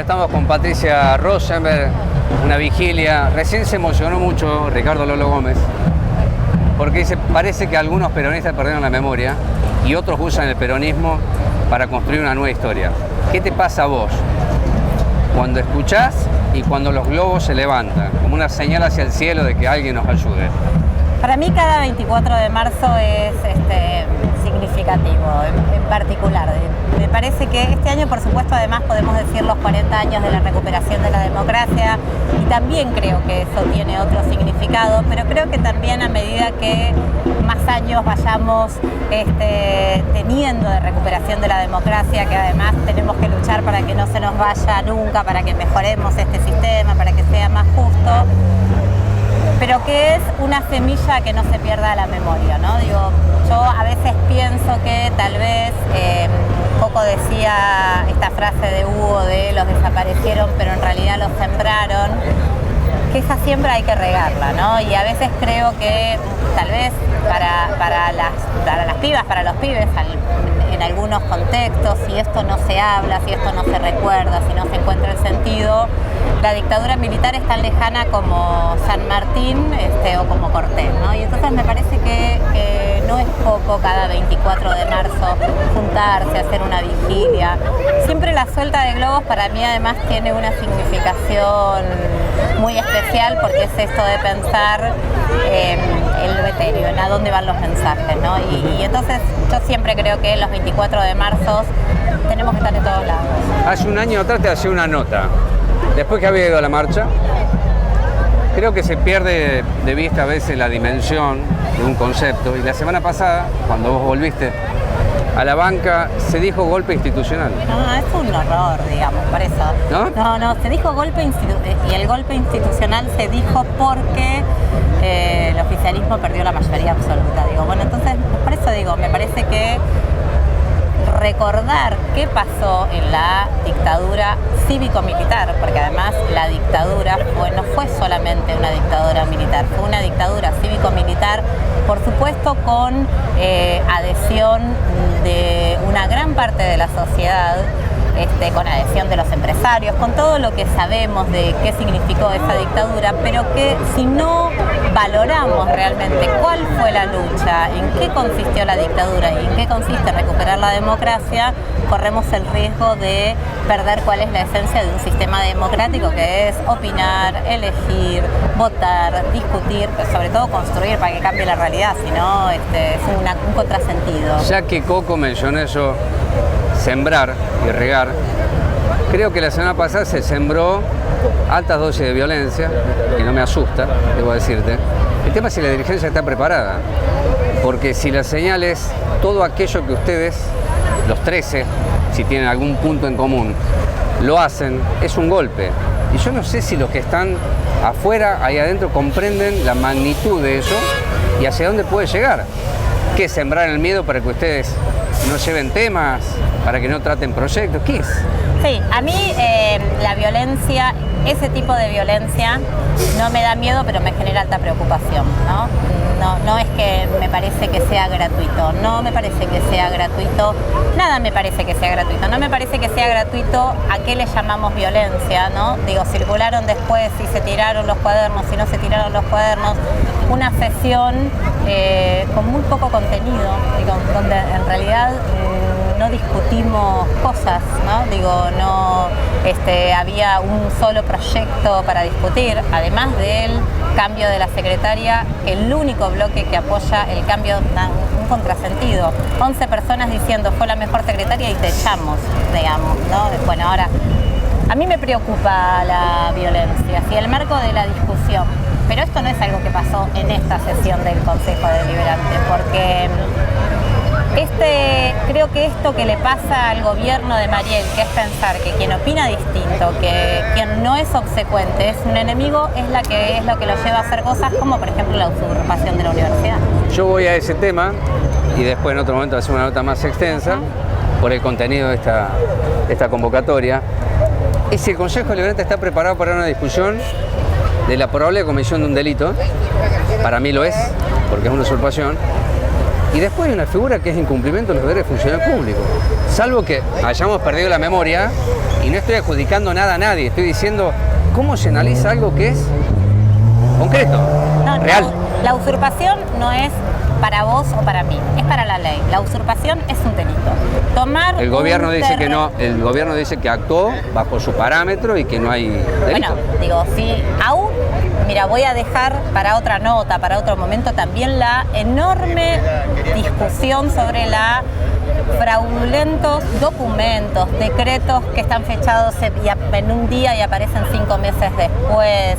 estamos con Patricia Rosenberg, una vigilia. Recién se emocionó mucho Ricardo Lolo Gómez, porque dice, parece que algunos peronistas perdieron la memoria y otros usan el peronismo para construir una nueva historia. ¿Qué te pasa a vos cuando escuchás y cuando los globos se levantan, como una señal hacia el cielo de que alguien nos ayude? Para mí cada 24 de marzo es significativo, en particular. Me parece que este año, por supuesto, además podemos decir los 40 años de la recuperación de la democracia, y también creo que eso tiene otro significado, pero creo que también a medida que más años vayamos teniendo de recuperación de la democracia, que además tenemos que luchar para que no se nos vaya nunca, para que mejoremos este sistema, para que sea más justo, pero que es una semilla que no se pierda la memoria, ¿no? Digo, yo a veces pienso que tal vez, poco decía esta frase de Hugo de los desaparecieron, pero en realidad los sembraron, que esa siembra hay que regarla, ¿no? Y a veces creo que tal vez para las pibas, para los pibes, en algunos contextos, si esto no se habla, si esto no se recuerda, si no se encuentra el sentido, la dictadura militar es tan lejana como San Martín o como Cortés, ¿no? Y entonces me parece que no es poco cada 24 de marzo juntarse, hacer una vigilia. Siempre la suelta de globos para mí además tiene una significación muy especial, porque es esto de pensar en lo etéreo, en a dónde van los mensajes, ¿no? Y entonces yo siempre creo que los 24 de marzo tenemos que estar en todos lados. Hace un año atrás te hacía una nota, después que había ido a la marcha. Creo que se pierde de vista a veces la dimensión de un concepto, y la semana pasada, cuando vos volviste a la banca, se dijo golpe institucional. No, es un horror, digamos, por eso. No, se dijo golpe institucional, y el golpe institucional se dijo porque el oficialismo perdió la mayoría absoluta. Digo, bueno, entonces, por eso digo, me parece que recordar qué pasó en la dictadura cívico-militar, porque además la dictadura no fue solamente una dictadura militar, fue una dictadura cívico-militar, por supuesto con adhesión de una gran parte de la sociedad, con adhesión de los empresarios, con todo lo que sabemos de qué significó esa dictadura, pero que si no valoramos realmente cuál fue la lucha, en qué consistió la dictadura y en qué consiste recuperar la democracia, corremos el riesgo de perder cuál es la esencia de un sistema democrático, que es opinar, elegir, votar, discutir, pero sobre todo construir para que cambie la realidad, si no es un contrasentido. Ya que Coco mencionó eso, sembrar y regar, creo que la semana pasada se sembró altas dosis de violencia, y no me asusta, debo decirte. El tema es si la dirigencia está preparada, porque si la señal es todo aquello que ustedes, los 13, si tienen algún punto en común, lo hacen, es un golpe. Y yo no sé si los que están afuera, ahí adentro, comprenden la magnitud de eso y hacia dónde puede llegar. ¿Qué es sembrar el miedo para que ustedes no lleven temas, para que no traten proyectos? ¿Qué es? Sí, a mí la violencia, ese tipo de violencia, no me da miedo, pero me genera alta preocupación, ¿no? No es que me parece que sea gratuito, no me parece que sea gratuito, nada me parece que sea gratuito, no me parece que sea gratuito a qué le llamamos violencia, ¿no? Digo, circularon después si se tiraron los cuadernos, si no se tiraron los cuadernos, una sesión con muy poco contenido, digo, donde en realidad no discutimos cosas, ¿no? Digo, no había un solo proyecto para discutir, además del cambio de la secretaria, el único bloque que apoya el cambio da un contrasentido. 11 personas diciendo fue la mejor secretaria y te echamos, digamos, ¿no? Bueno, ahora, a mí me preocupa la violencia, si el marco de la discusión, pero esto no es algo que pasó en esta sesión del Consejo Deliberante, porque creo que esto que le pasa al gobierno de Mariel, que es pensar que quien opina distinto, que quien no es obsecuente, es un enemigo, es lo que lo lleva a hacer cosas como, por ejemplo, la usurpación de la universidad. Yo voy a ese tema y después en otro momento hacer una nota más extensa por el contenido de esta convocatoria. Es si el Consejo Deliberante está preparado para una discusión de la probable comisión de un delito, para mí lo es, porque es una usurpación, Y después hay una figura que es incumplimiento de los deberes de funcionario público. Salvo que hayamos perdido la memoria, y no estoy adjudicando nada a nadie, estoy diciendo cómo se analiza algo que es concreto, real. La usurpación no es para vos o para mí, es para la ley. La usurpación es un delito. El gobierno dice que no, el gobierno dice que actuó bajo su parámetro y que no hay delito. Bueno, digo, si aún, mira, voy a dejar para otra nota, para otro momento, también la enorme discusión sobre la fraudulentos documentos, decretos que están fechados en un día y aparecen 5 meses después,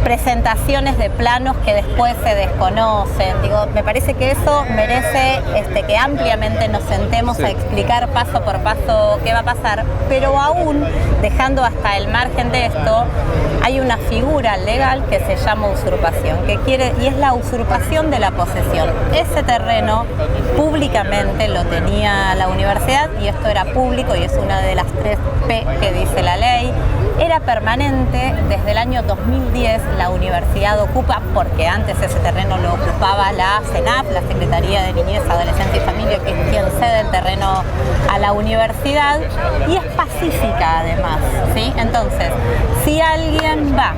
presentaciones de planos que después se desconocen. Digo, me parece que eso merece que ampliamente nos sentemos a explicar paso por paso qué va a pasar, pero aún dejando hasta el margen de esto, hay una figura legal que se llama usurpación, y es la usurpación de la posesión. Ese terreno públicamente lo tenía la universidad, y esto era público y es una de las 3 P que dice la ley. Era permanente. Desde el año 2010 la universidad ocupa, porque antes ese terreno lo ocupaba la CENAF, la Secretaría de Niñez, Adolescencia y Familia, que es quien cede el terreno a la universidad, y es pacífica además, ¿sí? Entonces, si alguien va,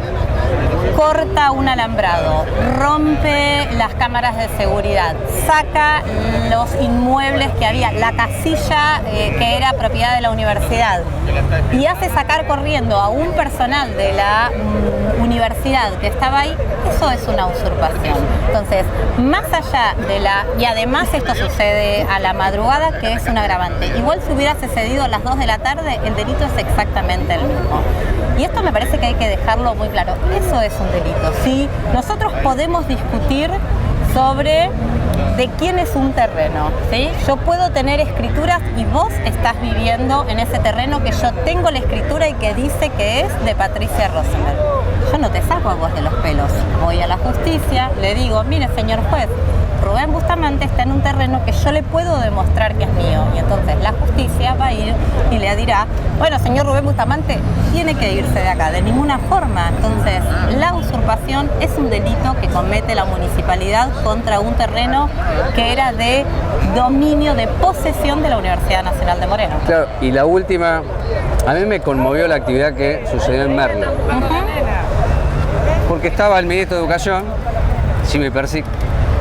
corta un alambrado, rompe las cámaras de seguridad, saca los inmuebles que había, la casilla que era propiedad de la universidad, y hace sacar corriendo a un personal de la universidad que estaba ahí, eso es una usurpación. Entonces, más allá de y además esto sucede a la madrugada, que es un agravante. Igual si hubiera sucedido a las 2 de la tarde, el delito es exactamente el mismo. Y esto me parece que hay que dejarlo muy claro. Eso es un delito. Sí, nosotros podemos discutir sobre de quién es un terreno, ¿sí? Yo puedo tener escrituras y vos estás viviendo en ese terreno que yo tengo la escritura y que dice que es de Patricia Rosenberg. Yo no te saco a vos de los pelos. Voy a la justicia, le digo, mire señor juez, Rubén Bustamante está en un terreno que yo le puedo demostrar que es mío. Y entonces la justicia va a ir y le dirá, bueno, señor Rubén Bustamante tiene que irse de acá, de ninguna forma. Entonces, la usurpación es un delito que comete la municipalidad contra un terreno que era de dominio, de posesión de la Universidad Nacional de Moreno. Claro, y la última, a mí me conmovió la actividad que sucedió en Merlo. Porque estaba el ministro de Educación, Jimmy Persic,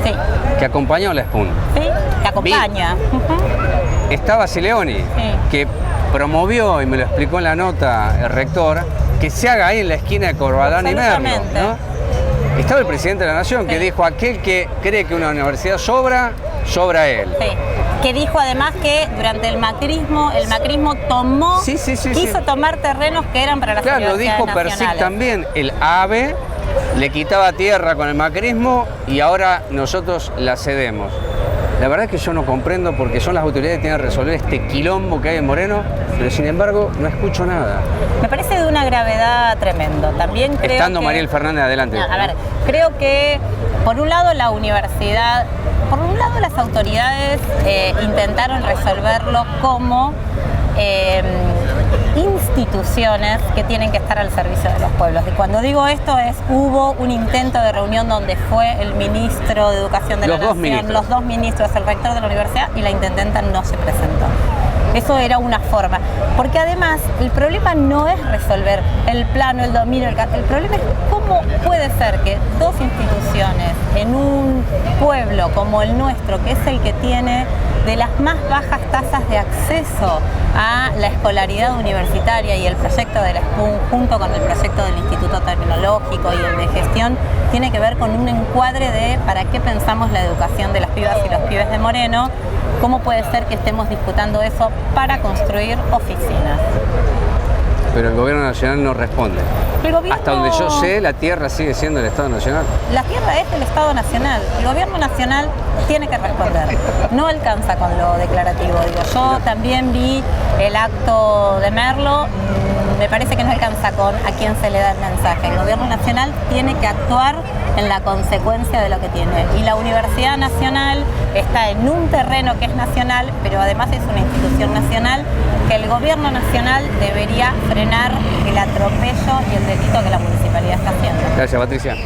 sí, que acompañó a la SPUN. Sí, que acompaña. Estaba Sileoni, sí, que promovió, y me lo explicó en la nota el rector, que se haga ahí en la esquina de Corbalán y Merlo, ¿no? Estaba el presidente de la Nación, sí, que dijo, aquel que cree que una universidad sobra él. Sí. Que dijo además que durante el macrismo tomó, quiso tomar terrenos que eran para las universidades nacionales. Claro, lo dijo Persic también, el AVE le quitaba tierra con el macrismo y ahora nosotros la cedemos. La verdad es que yo no comprendo porque son las autoridades que tienen que resolver este quilombo que hay en Moreno, pero sin embargo no escucho nada. Me parece de una gravedad tremendo. También creo Estando Mariel Fernández adelante. A ver, creo que por un lado la universidad, por un lado las autoridades intentaron resolverlo como instituciones que tienen que estar al servicio de los pueblos. Y cuando digo esto hubo un intento de reunión donde fue el ministro de Educación de la Nación, los dos ministros, el rector de la universidad y la intendenta no se presentó. Eso era una forma, porque además el problema no es resolver el plano, el dominio, el problema es cómo puede ser que dos instituciones en un pueblo como el nuestro, que es el que tiene de las más bajas tasas de acceso a la escolaridad universitaria, y el proyecto de la SPUN junto con el proyecto del Instituto Tecnológico y el de gestión tiene que ver con un encuadre de para qué pensamos la educación de las pibas y los pibes de Moreno. ¿Cómo puede ser que estemos disputando eso para construir oficinas? Pero el gobierno nacional no responde. Hasta donde yo sé, la tierra sigue siendo del Estado Nacional. La tierra es del Estado Nacional. El gobierno nacional tiene que responder. No alcanza con lo declarativo. Digo, yo también vi el acto de Merlo. Me parece que no alcanza con a quién se le da el mensaje. El gobierno nacional tiene que actuar en la consecuencia de lo que tiene. Y la Universidad Nacional está en un terreno que es nacional, pero además es una institución nacional que el gobierno nacional debería frenar el atropello y el delito que la municipalidad está haciendo. Gracias, Patricia.